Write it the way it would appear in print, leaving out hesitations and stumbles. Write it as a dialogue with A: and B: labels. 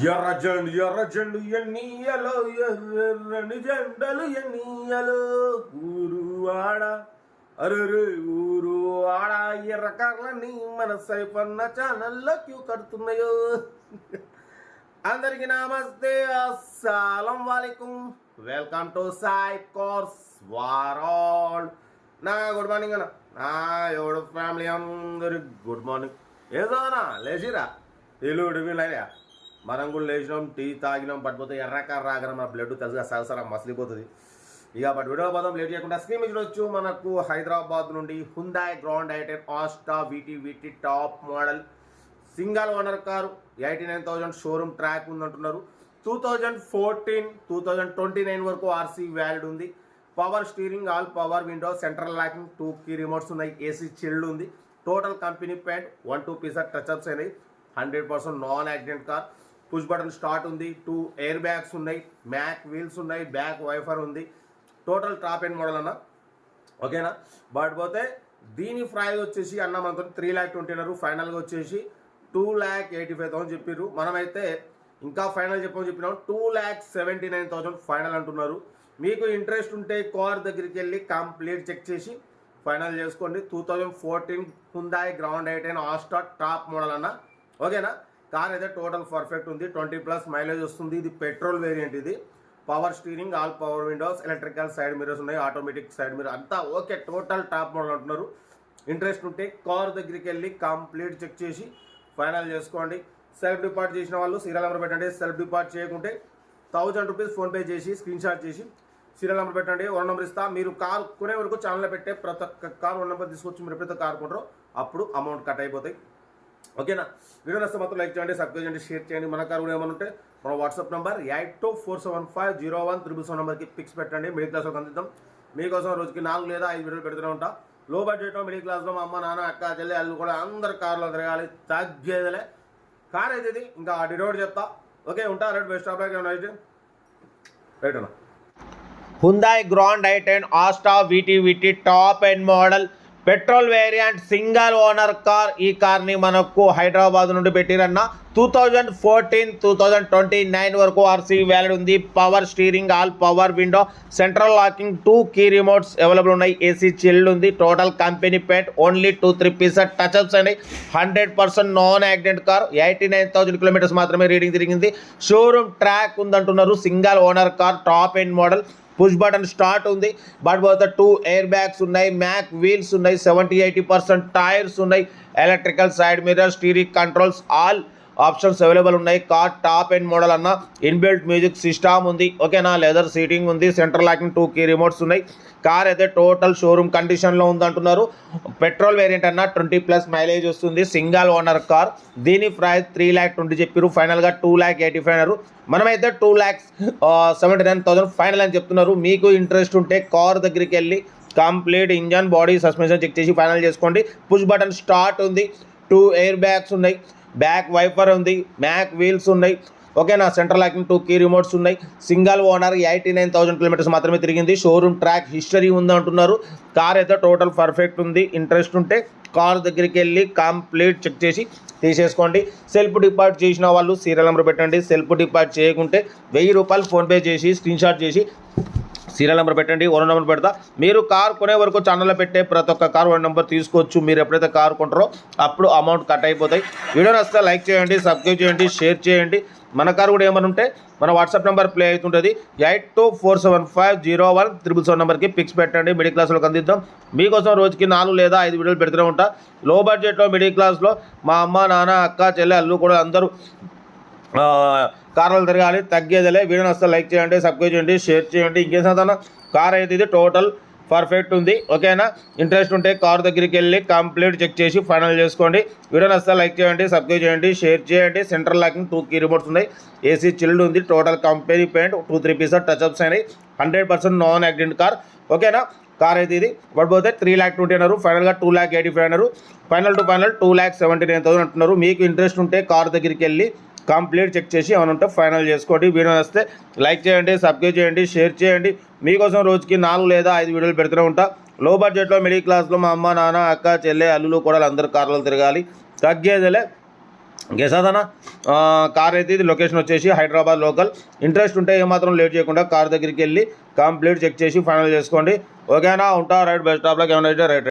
A: ఎర్ర జెండు ఎన్నీయలో ఎర్రని జెండలు ఎన్నీయలో ఊరువాడ అరే ఊరువాడ ఎర్ర కార్లని మన సైపన్న ఛానల్లో క్యూ కడుతున్నాయో. అందరికి నమస్తే, అస్సలం వాలేకుం. వెల్కమ్ టు సాయి కోర్స్ వారాల్. నా గుడ్ మార్నింగ్ అన్న, నా ఎవడు ఫ్యామిలీ అందరికి గుడ్ మార్నింగ్. ఏదోనా లేచిరా ఎల్లుడు వీళ్ళయ్యా, మనం కూడా లేచినాం, టీ తాగినాం, పడిపోతే ఎర్రకార రాగానే మన బ్లడ్ తెలుసుగా సరసరా మసిలిపోతుంది. ఇక బట్ వీడియో పోదాం లేట్ చేయకుండా. స్క్రీన్ మీద చూడొచ్చు, మనకు హైదరాబాద్ నుండి హుందాయ్ గ్రాండ్ ఐటెన్ Asta VT top model single owner car 89,000 showroom track ఉందంటున్నారు. 2014-2029 వరకు ఆర్సీ వ్యాలిడ్ ఉంది. Power steering, all power window, central locking, 2 key remotes ఉన్నాయి, ఏసీ చిల్డ్ ఉంది. Total company paint, 1-2 pieces touchups అయినాయి. 100% non accident car. Push button start ఉంది, 2 air bags ఉన్నాయి, mag wheels ఉన్నాయి, back వైఫర్ ఉంది. టోటల్ టాప్ ఎండ్ మోడల్ అన్న, ఓకేనా. But పోతే దీని ప్రైస్ వచ్చేసి అన్న మనతో 3,20,000, ఫైనల్గా వచ్చేసి 2,85,000 చెప్పారు. మనమైతే ఇంకా ఫైనల్ చెప్పినాం 2,79,000 ఫైనల్ అంటున్నారు. మీకు ఇంట్రెస్ట్ ఉంటే కార్ దగ్గరికి వెళ్ళి కంప్లీట్ చెక్ చేసి ఫైనల్ చేసుకోండి. 2014 హుందాయ్ గ్రాండ్ ఐటెన్ ఆస్టా టాప్ మోడల్ అన్న, ఓకేనా. కార్ అయితే టోటల్ పర్ఫెక్ట్ ఉంది, 20+ మైలేజ్ వస్తుంది. ఇది పెట్రోల్ వేరియంట్. ఇది power steering, all power Windows, electrical side mirrors ఉన్నాయి, ఆటోమేటిక్ సైడ్ మిరర్ అంతా ఓకే. టోటల్ టాప్ మోడల్ అంటున్నారు. ఇంట్రెస్ట్ ఉంటే కార్ దగ్గరికి వెళ్ళి కంప్లీట్ చెక్ చేసి ఫైనల్ చేసుకోండి. సెల్ఫ్ డిపార్ట్ చేసిన వాళ్ళు సీరియల్ నెంబర్ పెట్టండి. సెల్ఫ్ డిపార్ట్ చేయకుంటే 1,000 రూపీస్ ఫోన్పే చేసి స్క్రీన్ షాట్ చేసి సీరియల్ నెంబర్ పెట్టండి. 1 నెంబర్ ఇస్తా. మీరు కార్ కొనే వరకు ఛానల్లో పెట్టే ప్రతి ఒక్క కార్ 1 నెంబర్ తీసుకొచ్చి మీరు ఎప్పుడైతే కార్ కొంటారో అప్పుడు అమౌంట్ కట్ అయిపోతాయి, ఓకేనా. వీడియో నచ్చితే మాత్రం లైక్ చేయండి, సబ్స్క్రైబ్ చేయండి, షేర్ చేయండి. మన కార్ కూడా ఏమైనా ఉంటే మన వాట్సాప్ నెంబర్ 8247501377 నెంబర్కి పిక్స్ పెట్టండి. మిడిల్ క్లాస్లో అందిద్దాం. మీకోసం రోజుకి 4 లేదా 5 వీడియోలు పెడుతూనే ఉంటా. లో బడ్జెట్లో మిడిల్ క్లాస్లో మా అమ్మ నాన్న అక్క చెల్లి అల్లు కూడా అందరు కార్లో తిరగాలి, తగ్గేదిలే. కార్ అయితే ఇది ఇంకా డిరోడ్ చెప్తా, ఓకే. ఉంటా రైట్. Best of luck. అయితే రైట్ అన్న. హుందాయ్ గ్రాండ్ ఐటెన్ Asta VT top end model petrol variant single owner car. ఈ కార్ని మనకు హైదరాబాద్ నుండి పెట్టిరన్న. 2014-2029 వరకు ఆర్సీ వ్యాలిడ్ ఉంది. Power steering, all power window, central locking, 2 key remotes available ఉన్నాయి, ఏసీ చిల్డ్ ఉంది. Total company paint, only 2-3 pieces touchups అండి. 100% నాన్ యాక్సిడెంట్ కార్. 89,000 కిలోమీటర్స్ మాత్రమే రీడింగ్ తిరిగింది. షోరూమ్ ట్రాక్ ఉందంటున్నారు. Single owner car, top end model, push button start ఉంది. But పోతే 2 air bags ఉన్నాయి, mag wheels ఉన్నాయి, 70-80% టైర్స్ ఉన్నాయి, electrical side mirror, steering controls, all options available ఉన్నాయి. కార్ టాప్ ఎండ్ మోడల్ అన్న. ఇన్బిల్ట్ మ్యూజిక్ సిస్టమ్ ఉంది, ఓకేనా. లెదర్ సీటింగ్ ఉంది, సెంట్రల్ లాకింగ్, 2 కీ రిమోట్స్ ఉన్నాయి. కార్ అయితే టోటల్ షోరూమ్ కండిషన్లో ఉందంటున్నారు. పెట్రోల్ వేరియంట్ అన్న, 20+ మైలేజ్ వస్తుంది. Single owner car. దీని ప్రైస్ 3,20,000 చెప్పారు, ఫైనల్గా 2,85,000. మనమైతే 2,79,000 ఫైనల్ అని చెప్తున్నారు. మీకు ఇంట్రెస్ట్ ఉంటే కార్ దగ్గరికి వెళ్ళి complete engine, body, suspension check చేసి ఫైనల్ చేసుకోండి. పుష్ బటన్ స్టార్ట్ ఉంది, 2 ఎయిర్ బ్యాగ్స్ ఉన్నాయి, బ్యాక్ వైపర్ ఉంది, మ్యాక్ వీల్స్ ఉన్నాయి, ఓకేనా. సెంట్రల్ లాకింగ్, 2 కీ రిమోట్స్ ఉన్నాయి. సింగల్ ఓనర్, 89,000 కిలోమీటర్స్ మాత్రమే తిరిగింది. షోరూమ్ ట్రాక్ హిస్టరీ ఉంది అంటున్నారు. కార్ అయితే టోటల్ పర్ఫెక్ట్ ఉంది. ఇంట్రెస్ట్ ఉంటే కార్ దగ్గరికి వెళ్ళి కంప్లీట్ చెక్ చేసి తీసేసుకోండి. సెల్ఫ్ డిపార్ట్ చేసిన వాళ్ళు సీరియల్ నెంబర్ పెట్టండి. సెల్ఫ్ డిపార్ట్ చేయకుంటే 1,000 రూపాయలు ఫోన్పే చేసి స్క్రీన్ షాట్ చేసి సీరియల్ నెంబర్ పెట్టండి. 1 నెంబర్ పెడతా. మీరు కార్ కొనే వరకు ఛానల్లో పెట్టే ప్రతి ఒక్క కార్ 1 నెంబర్ తీసుకోవచ్చు. మీరు ఎప్పుడైతే కార్ కొంటారో అప్పుడు అమౌంట్ కట్ అయిపోతాయి. వీడియో నచ్చితే లైక్ చేయండి, సబ్స్క్రైబ్ చేయండి, షేర్ చేయండి. మన కార్ కూడా ఏమైనా ఉంటే మన వాట్సాప్ నెంబర్ ప్లే అవుతుంటుంది. 8247501377 నెంబర్కి పిక్స్ పెట్టండి. మిడిల్ క్లాస్లోకి అందిద్దాం. మీకోసం రోజుకి 4 లేదా 5 వీడియోలు పెడుతూనే ఉంటా. లో బడ్జెట్లో మిడిల్ క్లాస్లో మా అమ్మ నాన్న అక్క చెల్లె అల్లు కూడా అందరూ కార్లు తిరగాలి, తగ్గేదిలే. వీడియో నచ్చితే లైక్ చేయండి, సబ్స్క్రైబ్ చేయండి, షేర్ చేయండి. ఇంకేం సాధన కార్ అయితే ఇది టోటల్ పర్ఫెక్ట్ ఉంది, ఓకేనా. ఇంట్రెస్ట్ ఉంటే కార్ దగ్గరికి వెళ్ళి కంప్లీట్ చెక్ చేసి ఫైనల్ చేసుకోండి. వీడియో నచ్చితే లైక్ చేయండి, సబ్స్క్రైబ్ చేయండి, షేర్ చేయండి. సెంట్రల్ లాకింగ్, 2 కీ రిమోట్స్ ఉన్నాయి, ఏసీ చిల్డ్ ఉంది. Total company paint, 2-3 pieces touchups అయినాయి. 100% నాన్ యాక్సిడెంట్ కార్, ఓకేనా. కార్ అయితే ఇది పడిపోతే 3,20,000 అన్నారు, ఫైనల్గా 2,85,000 అన్నారు. ఫైనల్ టు ఫైనల్ 2,79,000 అంటున్నారు. మీకు ఇంట్రెస్ట్ ఉంటే కార్ దగ్గరికి వెళ్ళి కంప్లీట్ చెక్ చేసి ఏమైనా ఉంటే ఫైనల్ చేసుకోండి. వీడియో వస్తే లైక్ చేయండి, సబ్స్క్రైబ్ చేయండి, షేర్ చేయండి. మీకోసం రోజుకి 4 లేదా 5 వీడియోలు పెడుతూనే ఉంటా. లో బడ్జెట్లో మిడిల్ క్లాస్లో మా అమ్మ నాన్న అక్క చెల్లె అల్లులు కూడా అందరు కార్లు తిరగాలి, తగ్గేదిలే. గెసాదనా కార్ అయితే ఇది లొకేషన్ వచ్చేసి హైదరాబాద్ లోకల్. ఇంట్రెస్ట్ ఉంటే ఏమాత్రం లేట్ చేయకుండా కార్ దగ్గరికి వెళ్ళి కంప్లీట్ చెక్ చేసి ఫైనల్ చేసుకోండి. ఓకేనా, ఉంటా రైట్. Best of luck. ఏమైనా రైట్.